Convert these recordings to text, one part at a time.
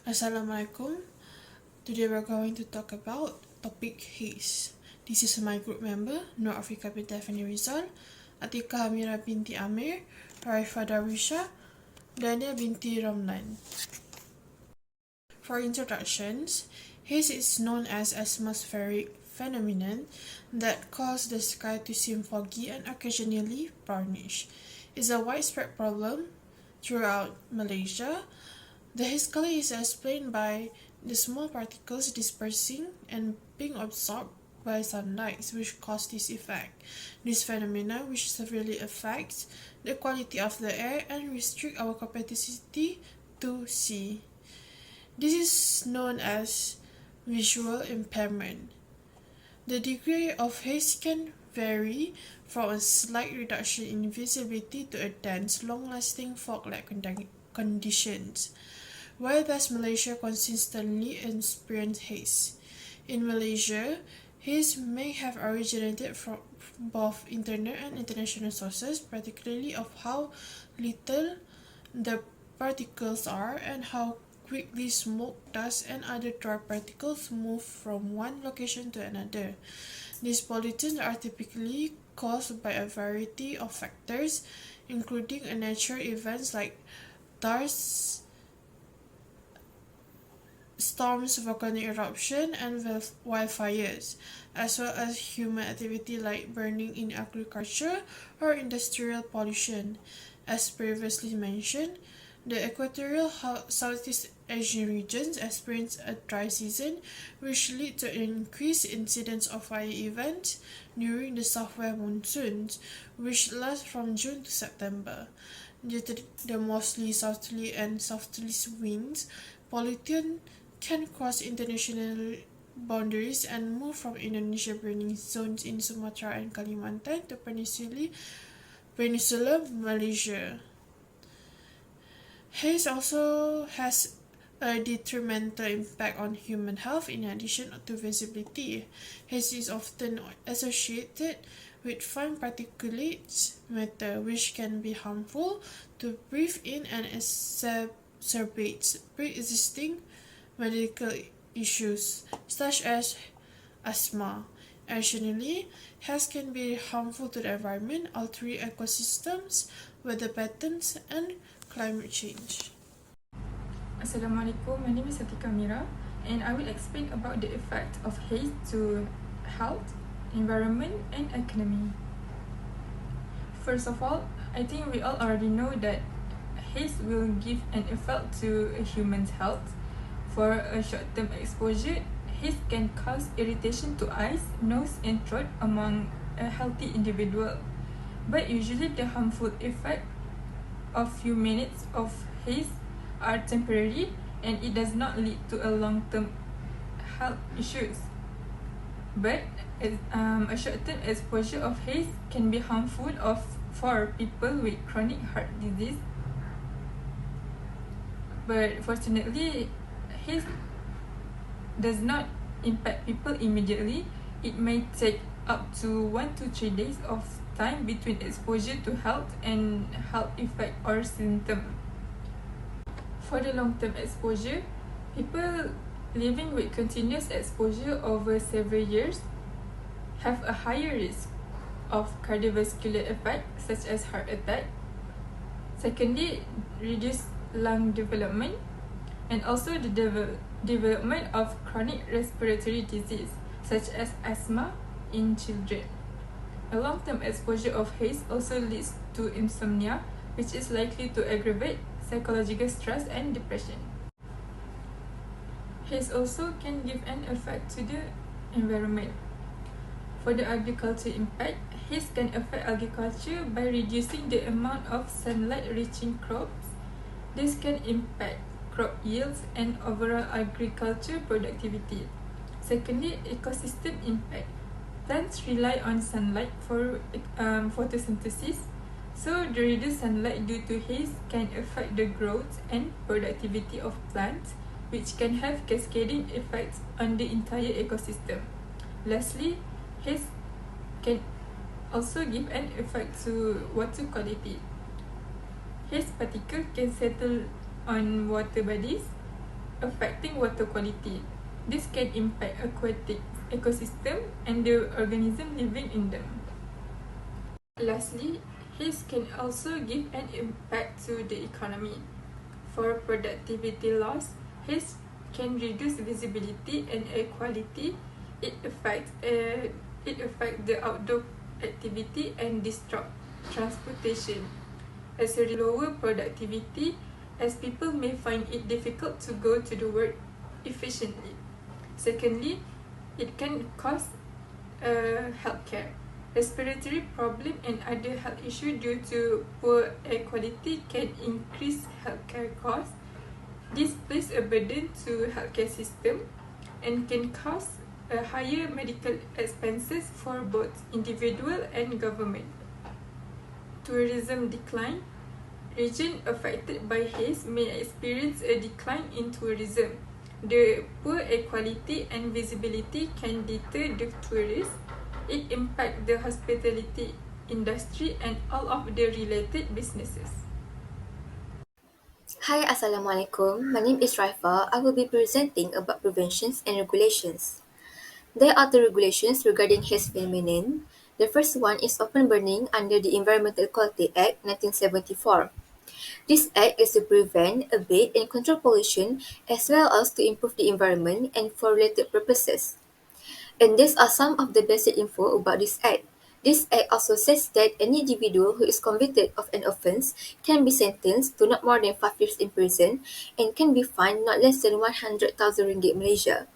Assalamualaikum. Today we're going to talk about topic haze. This is my group member, Nur AFIQAH binti AFFENDY RIZAL, ATIQAH AMIRA binti AMIR, RAIFA DARWISHA, DANIA binti RAMLAN. For introductions, haze is known as atmospheric phenomenon that causes the sky to seem foggy and occasionally brownish. It's a widespread problem throughout Malaysia. The haze color is explained by the small particles dispersing and being absorbed by sunlight, which cause this effect. This phenomenon, which severely affects the quality of the air and restrict our capacity to see. This is known as visual impairment. The degree of haze can vary from a slight reduction in visibility to a dense, long-lasting fog-like conditions. Why does Malaysia consistently experience haze? In Malaysia, haze may have originated from both internal and international sources, particularly of how little the particles are and how quickly smoke, dust, and other dry particles move from one location to another. These pollutants are typically caused by a variety of factors, including natural events like dust storms, volcanic eruption, and wildfires, as well as human activity like burning in agriculture or industrial pollution. As previously mentioned, the equatorial Southeast Asian regions experience a dry season, which leads to an increased incidence of fire events during the southwest monsoons, which last from June to September. Due to the mostly southerly and southeast winds, pollutants can cross international boundaries and move from Indonesia burning zones in Sumatra and Kalimantan to Peninsular Malaysia. Haze also has a detrimental impact on human health in addition to visibility. Haze is often associated with fine particulate matter, which can be harmful to breathe in and exacerbate pre-existing medical issues such as asthma. Additionally, haze can be harmful to the environment, altering ecosystems, weather patterns, and climate change. Assalamualaikum, my name is AMIRA, and I will explain about the effect of haze to health, environment, and economy. First of all, I think we all already know that haze will give an effect to a human's health. For a short-term exposure, haze can cause irritation to eyes, nose, and throat among a healthy individual. But usually the harmful effect of few minutes of haze are temporary and it does not lead to a long-term health issues. But a short-term exposure of haze can be harmful for people with chronic heart disease. But fortunately, haze does not impact people immediately. It may take up to 1 to 3 days of time between exposure to health and health effect or symptom. For the long-term exposure, people living with continuous exposure over several years have a higher risk of cardiovascular effect such as heart attack. Secondly, reduced lung development, and also the development of chronic respiratory disease such as asthma in children. A long-term exposure of haze also leads to insomnia, which is likely to aggravate psychological stress and depression. Haze also can give an effect to the environment. For the agriculture impact, haze can affect agriculture by reducing the amount of sunlight reaching crops. This can impact crop yields and overall agriculture productivity. Secondly, ecosystem impact. Plants rely on sunlight for photosynthesis, so the reduced sunlight due to haze can affect the growth and productivity of plants, which can have cascading effects on the entire ecosystem. Lastly, haze can also give an effect to water quality. Haze particles can settle on water bodies, affecting water quality. This can impact aquatic ecosystem and the organism living in them. Lastly, haze can also give an impact to the economy. For productivity loss, haze can reduce visibility and air quality. It affects the outdoor activity and disrupt transportation. As a lower productivity, as people may find it difficult to go to the work efficiently. Secondly, it can cause healthcare. Respiratory problem and other health issues due to poor air quality can increase healthcare costs. This places a burden to healthcare system and can cause higher medical expenses for both individual and government. Tourism decline. Regions affected by haze may experience a decline in tourism. The poor air quality and visibility can deter the tourists. It impacts the hospitality industry and all of the related businesses. Hi, Assalamualaikum. My name is RAIFA. I will be presenting about preventions and regulations. There are the regulations regarding haze phenomenon. The first one is open burning under the Environmental Quality Act 1974. This act is to prevent, abate, and control pollution as well as to improve the environment and for related purposes. And these are some of the basic info about this act. This act also says that any individual who is convicted of an offence can be sentenced to not more than 5 years in prison and can be fined not less than 100,000 ringgit Malaysia.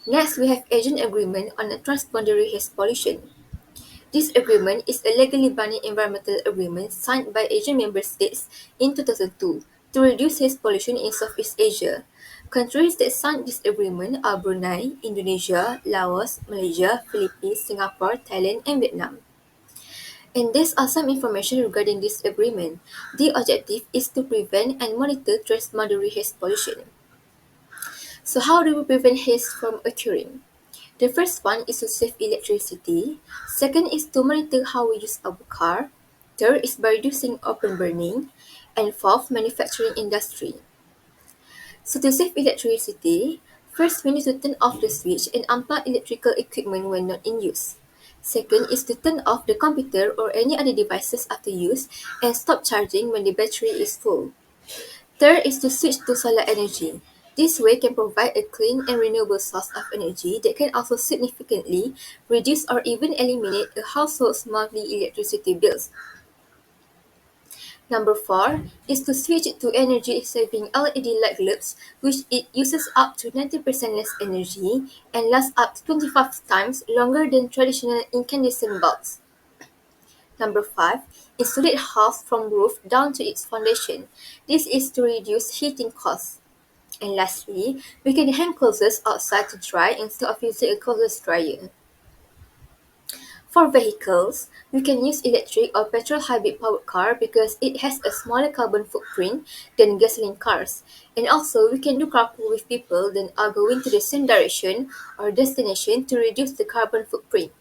Next, we have Agent Agreement on a Transboundary Haze Pollution. This agreement is a legally binding environmental agreement signed by Asian member states in 2002 to reduce haze pollution in Southeast Asia. Countries that signed this agreement are Brunei, Indonesia, Laos, Malaysia, Philippines, Singapore, Thailand, and Vietnam. And these are some information regarding this agreement. The objective is to prevent and monitor transboundary haze pollution. So how do we prevent haze from occurring? The first one is to save electricity. Second is to monitor how we use our car. Third is by reducing open burning. And fourth, manufacturing industry. So to save electricity, first we need to turn off the switch and unplug electrical equipment when not in use. Second is to turn off the computer or any other devices after use and stop charging when the battery is full. Third is to switch to solar energy. This way can provide a clean and renewable source of energy that can also significantly reduce or even eliminate a household's monthly electricity bills. Number 4 is to switch to energy-saving LED light bulbs, which it uses up to 90% less energy and lasts up to 25 times longer than traditional incandescent bulbs. Number 5 is to let house from roof down to its foundation. This is to reduce heating costs. And lastly, we can hang clothes outside to dry instead of using a clothes dryer. For vehicles, we can use electric or petrol hybrid powered car because it has a smaller carbon footprint than gasoline cars. And also, we can do carpool with people that are going to the same direction or destination to reduce the carbon footprint.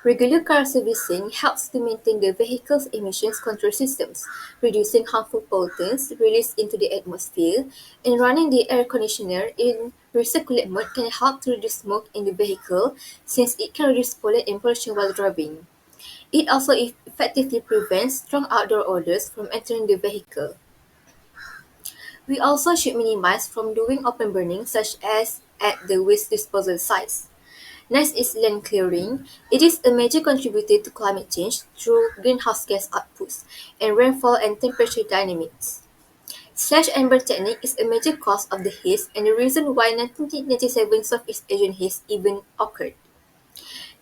Regular car servicing helps to maintain the vehicle's emissions control systems, reducing harmful pollutants released into the atmosphere, and running the air conditioner in recirculate mode can help to reduce smoke in the vehicle since it can reduce pollen and pollution while driving. It also effectively prevents strong outdoor odors from entering the vehicle. We also should minimize from doing open burning such as at the waste disposal sites. Next is land clearing. It is a major contributor to climate change through greenhouse gas outputs and rainfall and temperature dynamics. Slash and burn technique is a major cause of the haze and the reason why 1997 Southeast Asian haze even occurred.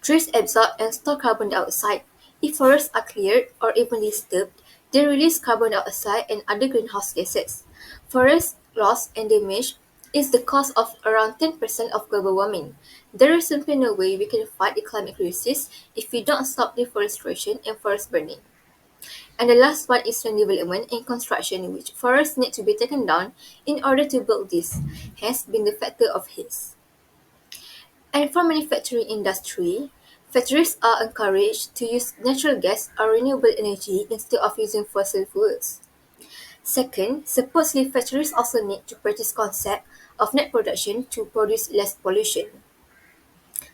Trees absorb and store carbon dioxide. If forests are cleared or even disturbed, they release carbon dioxide and other greenhouse gases. Forest loss and damage is the cause of around 10% of global warming. There is simply no way we can fight the climate crisis if we don't stop deforestation and forest burning. And the last one is land development and construction in which forests need to be taken down in order to build this, has been the factor of haze. And for manufacturing industry, factories are encouraged to use natural gas or renewable energy instead of using fossil fuels. Second, supposedly factories also need to practice concept of net production to produce less pollution.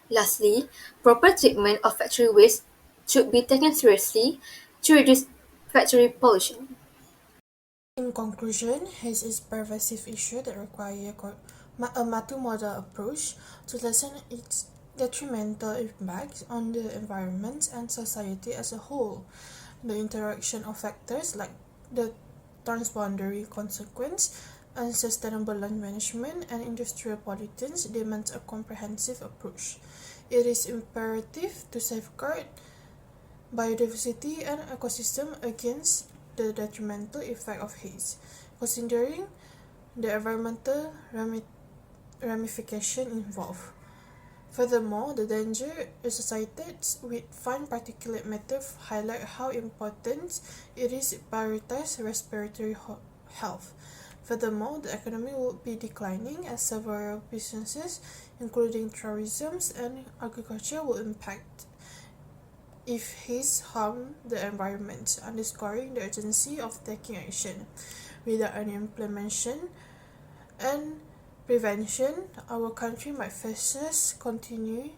Lastly, proper treatment of factory waste should be taken seriously to reduce factory pollution. In conclusion, haze is a pervasive issue that requires a multimodal approach to lessen its detrimental impacts on the environment and society as a whole. The interaction of factors like the transboundary consequence, unsustainable land management, and industrial pollutants demands a comprehensive approach. It is imperative to safeguard biodiversity and ecosystem against the detrimental effect of haze, considering the environmental ramification involved. Furthermore, the danger associated with fine particulate matter highlight how important it is to prioritize respiratory health. Furthermore, the economy will be declining as several businesses, including tourism and agriculture, will impact if haze harm the environment, underscoring the urgency of taking action. Without any implementation and prevention, our country might face continued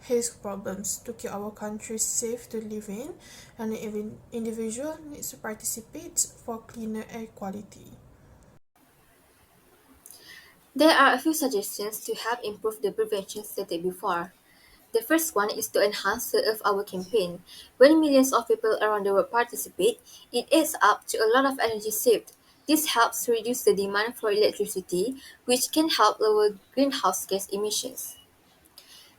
haze problems. To keep our country safe to live in, and even individual needs to participate for cleaner air quality. There are a few suggestions to help improve the prevention stated before. The first one is to enhance the Earth Hour campaign. When millions of people around the world participate, it adds up to a lot of energy saved. This helps reduce the demand for electricity, which can help lower greenhouse gas emissions.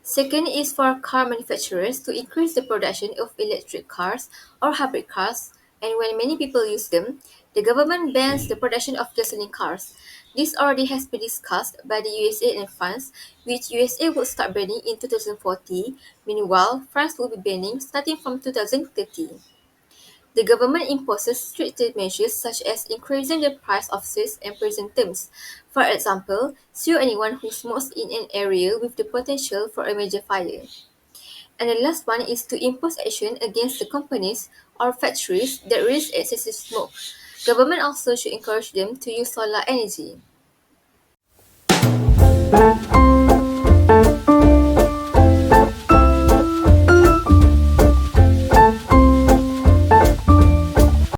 Second is for car manufacturers to increase the production of electric cars or hybrid cars, and when many people use them, the government bans the production of gasoline cars. This already has been discussed by the USA and France, which USA would start banning in 2040, meanwhile France will be banning starting from 2030. The government imposes stricter measures such as increasing the price of sales and prison terms. For example, sue anyone who smokes in an area with the potential for a major fire. And the last one is to impose action against the companies or factories that release excessive smoke. Government also should encourage them to use solar energy.